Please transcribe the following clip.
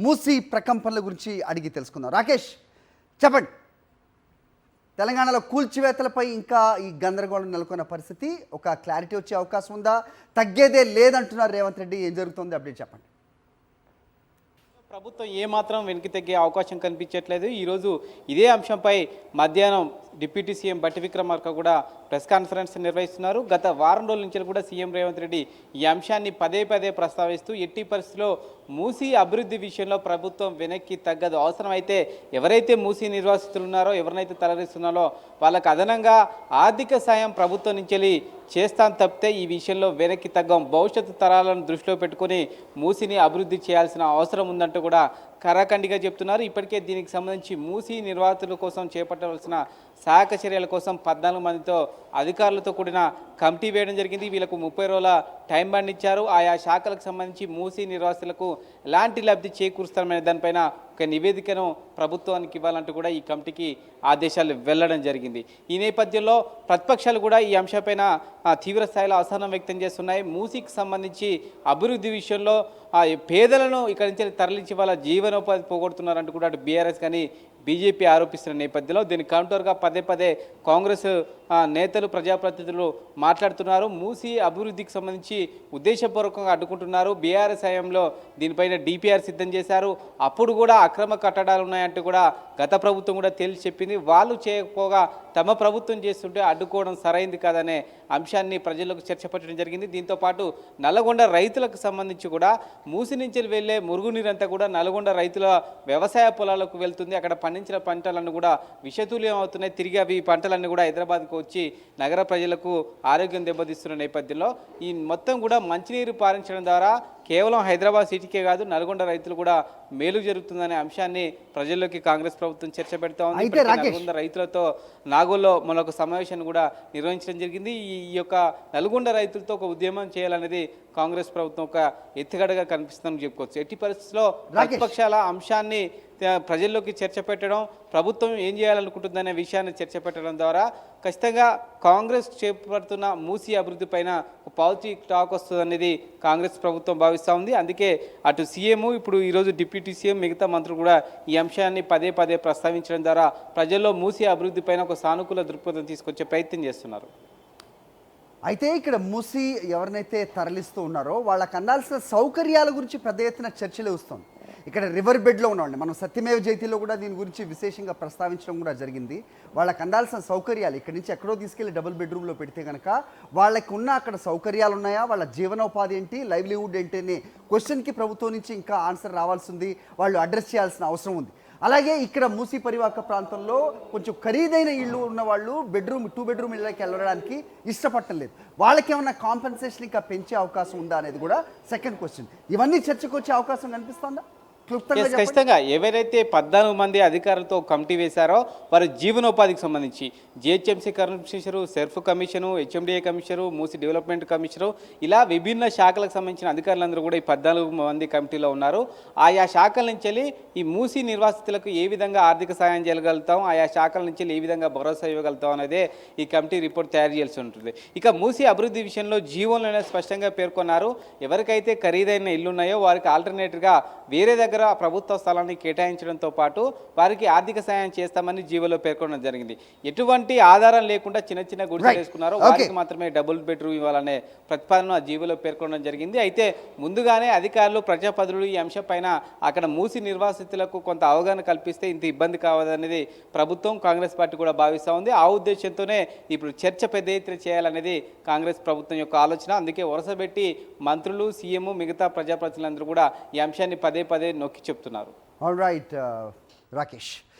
మూసీ ప్రకంపనల గురించి అడిగి తెలుసుకుందాం. రాకేష్ చెప్పండి, తెలంగాణలో కూల్చివేతలపై ఇంకా ఈ గందరగోళం నెలకొన్న పరిస్థితి, ఒక క్లారిటీ వచ్చే అవకాశం ఉందా? తగ్గేదే లేదంటున్నారు రేవంత్ రెడ్డి, ఏం జరుగుతుంది అప్డేట్ చెప్పండి. ప్రభుత్వం ఏమాత్రం వెనక్కి తగ్గే అవకాశం కనిపించట్లేదు. ఈరోజు ఇదే అంశంపై మధ్యాహ్నం డిప్యూటీ సీఎం బట్టి విక్రమార్క కూడా ప్రెస్ కాన్ఫరెన్స్ నిర్వహిస్తున్నారు. గత వారం రోజుల నుంచి కూడా సీఎం రేవంత్ రెడ్డి ఈ అంశాన్ని పదే పదే ప్రస్తావిస్తూ ఎట్టి పరిస్థితిలో మూసీ అభివృద్ధి విషయంలో ప్రభుత్వం వెనక్కి తగ్గదు, అవసరమైతే ఎవరైతే మూసీ నిర్వాసితులు ఉన్నారో ఎవరినైతే తరలిస్తున్నారో వాళ్ళకు అదనంగా ఆర్థిక సాయం ప్రభుత్వం నుంచి చేస్తాను తప్పితే ఈ విషయంలో వెనక్కి తగ్గం, భవిష్యత్తు తరాలను దృష్టిలో పెట్టుకుని మూసీని అభివృద్ధి చేయాల్సిన అవసరం ఉందంటూ కూడా కరాఖండిగా చెప్తున్నారు. ఇప్పటికే దీనికి సంబంధించి మూసీ నిర్వాసితుల కోసం చేపట్టవలసిన సహాయక చర్యల కోసం 14 మందితో అధికారులతో కూడిన కమిటీ వేయడం జరిగింది. వీళ్ళకు 30 రోజుల టైం బాండ్ ఇచ్చారు. ఆయా శాఖలకు సంబంధించి మూసీ నిర్వాసితులకు ఎలాంటి లబ్ధి చేకూరుస్తారనే దానిపైన ఒక నివేదికను ప్రభుత్వానికి ఇవ్వాలంటూ కూడా ఈ కమిటీకి ఆదేశాలు వెళ్లడం జరిగింది. ఈ నేపథ్యంలో ప్రతిపక్షాలు కూడా ఈ అంశంపైన తీవ్ర స్థాయిలో అసహనం వ్యక్తం చేస్తున్నాయి. మూసీకి సంబంధించి అభివృద్ధి విషయంలో పేదలను ఇక్కడి నుంచి తరలించి వాళ్ళ జీవనోపాధి పోగొడుతున్నారంటూ కూడా అటు బీఆర్ఎస్ కానీ బీజేపీ ఆరోపిస్తున్న నేపథ్యంలో దీనికి కౌంటర్గా పదే పదే కాంగ్రెస్ నేతలు ప్రజాప్రతినిధులు మాట్లాడుతున్నారు. మూసీ అభివృద్ధికి సంబంధించి ఉద్దేశపూర్వకంగా అడ్డుకుంటున్నారు. బీఆర్ఎస్ హయాంలో దీనిపైన డిపిఆర్ సిద్ధం చేశారు. అప్పుడు కూడా అక్రమ కట్టడాలు ఉన్నాయంటూ కూడా గత ప్రభుత్వం కూడా తేల్చి చెప్పింది. వాళ్ళు చేయకపోగా తమ ప్రభుత్వం చేస్తుంటే అడ్డుకోవడం సరైంది కాదనే అంశాన్ని ప్రజలకు చర్చపట్టడం జరిగింది. దీంతోపాటు నల్లగొండ రైతులకు సంబంధించి కూడా మూసి నుంచి వెళ్ళే మురుగునీరంతా కూడా నల్లగొండ రైతుల వ్యవసాయ పొలాలకు వెళ్తుంది. అక్కడ పండించిన పంటలన్నీ కూడా విషతుల్యం అవుతున్నాయి. తిరిగి అవి పంటలన్నీ కూడా హైదరాబాద్కు వచ్చి నగర ప్రజలకు ఆరోగ్యం దెబ్బతీస్తున్న నేపథ్యంలో ఈ మొత్తం కూడా మంచినీరు పారించడం ద్వారా కేవలం హైదరాబాద్ సిటీకే కాదు నల్గొండ రైతులు కూడా మేలు జరుగుతుందనే అంశాన్ని ప్రజల్లోకి కాంగ్రెస్ ప్రభుత్వం చర్చ పెడతా ఉంది. నల్గొండ రైతులతో నాగోల్లో మనొక సమావేశాన్ని కూడా నిర్వహించడం జరిగింది. ఈ యొక్క నల్గొండ రైతులతో ఒక ఉద్యమం చేయాలనేది కాంగ్రెస్ ప్రభుత్వం ఒక ఎత్తుగడగా కనిపిస్తుందని చెప్పుకోవచ్చు. ఎట్టి పరిస్థితుల్లో ప్రతిపక్షాల అంశాన్ని ప్రజల్లోకి చర్చ పెట్టడం, ప్రభుత్వం ఏం చేయాలనుకుంటుందనే విషయాన్ని చర్చ పెట్టడం ద్వారా ఖచ్చితంగా కాంగ్రెస్ చేపడుతున్న మూసీ అభివృద్ధి పైన పాజిటివ్ టాక్ వస్తుందనేది కాంగ్రెస్ ప్రభుత్వం భావిస్తూ ఉంది. అందుకే అటు సీఎం, ఇప్పుడు ఈరోజు డిప్యూటీ సీఎం, మిగతా మంత్రులు కూడా ఈ అంశాన్ని పదే పదే ప్రస్తావించడం ద్వారా ప్రజల్లో మూసీ అభివృద్ధి పైన ఒక సానుకూల దృక్పథం తీసుకొచ్చే ప్రయత్నం చేస్తున్నారు. అయితే ఇక్కడ మూసీ ఎవరినైతే తరలిస్తూ ఉన్నారో వాళ్ళకి అందాల్సిన సౌకర్యాల గురించి పెద్ద ఎత్తున చర్చలు వస్తుంది. ఇక్కడ రివర్ బెడ్లో ఉన్నామండి, మనం సత్యమేవ జయతిలో కూడా దీని గురించి విశేషంగా ప్రస్తావించడం కూడా జరిగింది. వాళ్ళకి అందాల్సిన సౌకర్యాలు ఇక్కడి నుంచి ఎక్కడో తీసుకెళ్లి డబుల్ బెడ్రూమ్లో పెడితే కనుక వాళ్ళకి ఉన్న అక్కడ సౌకర్యాలు ఉన్నాయా, వాళ్ళ జీవనోపాధి ఏంటి, లైవ్లీవుడ్ ఏంటి అనే క్వశ్చన్కి ప్రభుత్వం నుంచి ఇంకా ఆన్సర్ రావాల్సి ఉంది, వాళ్ళు అడ్రస్ చేయాల్సిన అవసరం ఉంది. అలాగే ఇక్కడ మూసీ పరివాహక ప్రాంతంలో కొంచెం ఖరీదైన ఇళ్ళు ఉన్న వాళ్ళు 2 బెడ్రూమ్ ఇళ్ళకి వెళ్ళడానికి ఇష్టపడటం లేదు. వాళ్ళకి ఏమైనా కాంపెన్సేషన్ ఇంకా పెంచే అవకాశం ఉందా అనేది కూడా సెకండ్ క్వశ్చన్. ఇవన్నీ చర్చకు వచ్చే అవకాశం కనిపిస్తుందా? ఖచ్చితంగా ఎవరైతే 14 మంది అధికారులతో కమిటీ వేశారో వారి జీవనోపాధికి సంబంధించి GHMC commissioner, SERP commission, HMDA commissioner, Musi development commissioner, ఇలా విభిన్న శాఖలకు సంబంధించిన అధికారులందరూ కూడా ఈ 14 మంది కమిటీలో ఉన్నారు. ఆయా శాఖల నుంచి ఈ మూసీ నిర్వాసితులకు ఏ విధంగా ఆర్థిక సాయం చేయగలుగుతాం, ఆయా శాఖల నుంచి ఏ విధంగా భరోసా ఇవ్వగలుగుతాం అనేదే ఈ కమిటీ రిపోర్ట్ తయారు చేయాల్సి ఉంటుంది. ఇక మూసీ అభివృద్ధి విషయంలో జీవోలోనే స్పష్టంగా పేర్కొన్నారు. ఎవరికైతే ఖరీదైన ఇల్లు ఉన్నాయో వారికి ఆల్టర్నేటివ్గా వేరే దగ్గర ప్రభుత్వ స్థలాన్ని కేటాయించడంతో పాటు వారికి ఆర్థిక సాయం చేస్తామని జీవోలో పేర్కొనడం జరిగింది. ఎటువంటి ఆధారం లేకుండా చిన్న చిన్న గుడిసెలు వేసుకున్నారో వారికి మాత్రమే డబుల్ బెడ్రూమ్ ఇవ్వాలనే ప్రతిపాదన ఆ జీవోలో పేర్కొనడం జరిగింది. అయితే ముందుగానే అధికారులు, ప్రజాప్రతినిధులు ఈ అంశంపైన అక్కడ మూసీ నిర్వాసితులకు కొంత అవగాహన కల్పిస్తే ఇంత ఇబ్బంది కావదనేది ప్రభుత్వం, కాంగ్రెస్ పార్టీ కూడా భావిస్తూ ఉంది. ఆ ఉద్దేశంతోనే ఇప్పుడు చర్చ పెద్ద ఎత్తున చేయాలనేది కాంగ్రెస్ ప్రభుత్వం యొక్క ఆలోచన. అందుకే వరుసపెట్టి మంత్రులు, సీఎం, మిగతా ప్రజాప్రతినిధులందరూ కూడా ఈ అంశాన్ని పదే పదే నొక్కి చెప్తున్నారు. All right Rakesh.